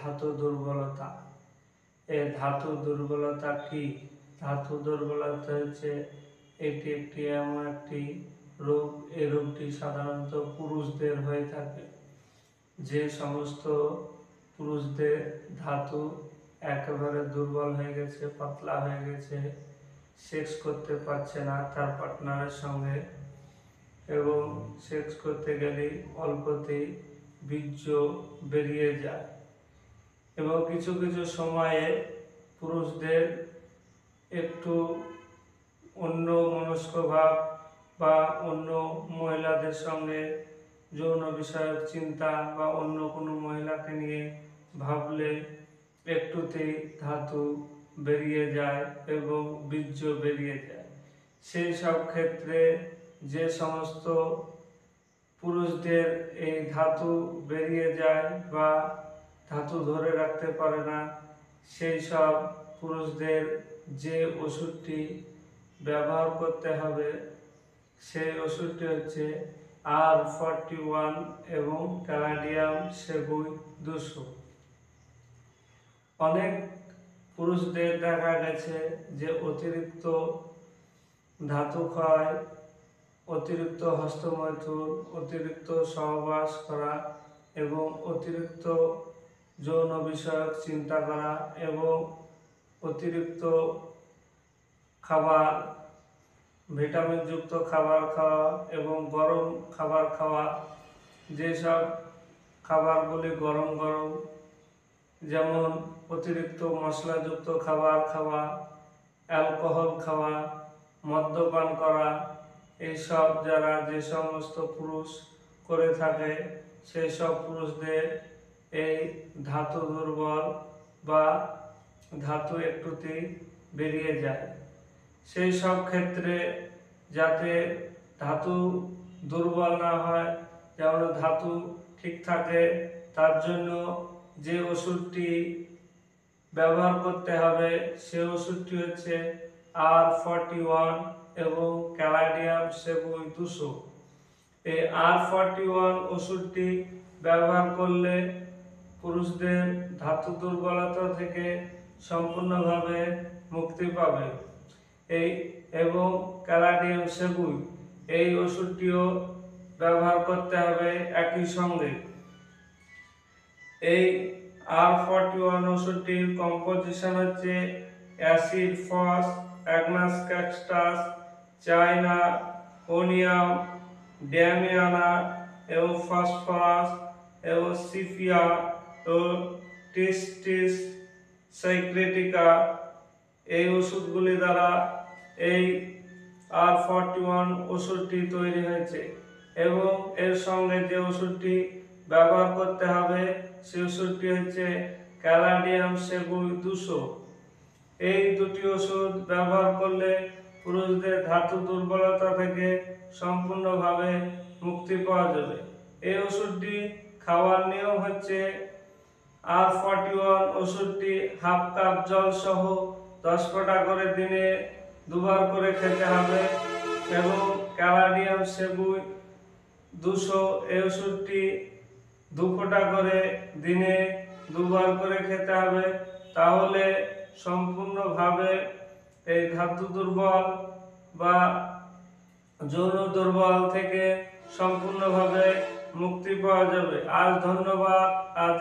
ধাতু দুর্বলতা। এই ধাতু দুর্বলতা কি? ধাতু দুর্বলতা হচ্ছে এটি একটি এমন একটি রোগ। এই রোগটি সাধারণত পুরুষদের হয়ে থাকে। যে সমস্ত পুরুষদের ধাতু একেবারে দুর্বল হয়ে গেছে, পাতলা হয়ে গেছে, সেক্স করতে পারছে না তার পার্টনারের সঙ্গে, এবং সেক্স করতে গেলে অল্পতেই বীর্য বেরিয়ে যায়, এবং কিছু কিছু সময়ে পুরুষদের একটু অন্য মনস্ক ভাব বা অন্য মহিলাদের সঙ্গে যৌন বিষয়ক চিন্তা বা অন্য কোনো মহিলাকে নিয়ে ভাবলে একটুতেই ধাতু বেরিয়ে যায় এবং বীর্য বেরিয়ে যায়। সেই সব ক্ষেত্রে যে সমস্ত পুরুষদের এই ধাতু বেরিয়ে যায় বা ধাতু ধরে রাখতে পারে না, সেই সব পুরুষদের যে ওষুধটি ব্যবহার করতে হবে সেই ওষুধটি হচ্ছে R41 এবং ক্যালাডিয়াম সেবুই 200। অনেক পুরুষদের দেখা গেছে যে অতিরিক্ত ধাতু ক্ষয়, অতিরিক্ত হস্তমৈথুন, অতিরিক্ত সহবাস করা এবং অতিরিক্ত যৌন বিষয়ক চিন্তা করা এবং অতিরিক্ত খাবার, ভিটামিনযুক্ত খাবার খাওয়া এবং গরম খাবার খাওয়া, যেসব খাবারগুলি গরম গরম, যেমন অতিরিক্ত মশলাযুক্ত খাবার খাওয়া, অ্যালকোহল খাওয়া, মদ্যপান করা, এইসব যারা যে সমস্ত পুরুষ করে থাকে সেই সব পুরুষদের এই ধাতু দুর্বল বা ধাতু একটুতেই বেরিয়ে যায়। সেই সব ক্ষেত্রে যাতে ধাতু দুর্বল না হয়, যেমন ধাতু ঠিক থাকে, তার জন্য যে ওষুধটি ব্যবহার করতে হবে সে ওষুধটি হচ্ছে R41 এবং ক্যালাডিয়াম সেবুই 200। এই R41 ওষুধটি ব্যবহার করলে পুরুষদের ধাতু দুর্বলতা থেকে সম্পূর্ণভাবে মুক্তি পাবে। এবং ক্যালাডিয়াম সেবুই এই ওষুধটিও ব্যবহার করতে হবে একই সঙ্গে। এই R41 ওষুধটির কম্পোজিশন হচ্ছে acid phos, agnus cactus, China, ওনিয়াম, ড্যামিয়ানা এবং ফসফরাস এবং সিপিয়া ও টিস্টিস সাইক্রেটিকা। এই ওষুধগুলি দ্বারা এই R41 ওষুধটি তৈরি হয়েছে, এবং এর সঙ্গে যে ওষুধটি ব্যবহার করতে হবে সেই ওষুধটি হচ্ছে ক্যালাডিয়াম সেবুই 200। এই দুটি ওষুধ ব্যবহার করলে পুরুষদের ধাতু দুর্বলতা থেকে সম্পূর্ণভাবে মুক্তি পাওয়া যাবে। এই ওষুধটি খাওয়ার নিয়ম হচ্ছে R41 ওষুধটি হাফ কাপ জল সহ 10 ফোঁটা করে দিনে দুবার করে খেতে হবে, এবং ক্যালাডিয়াম সেবুই 200 এই ওষুধটি 2 ফোঁটা করে দিনে দুবার করে খেতে হবে। তাহলে সম্পূর্ণভাবে এই ধাতু দুর্বল বা যৌন দুর্বল থেকে সম্পূর্ণভাবে মুক্তি পাওয়া যাবে। আজ ধন্যবাদ। আজ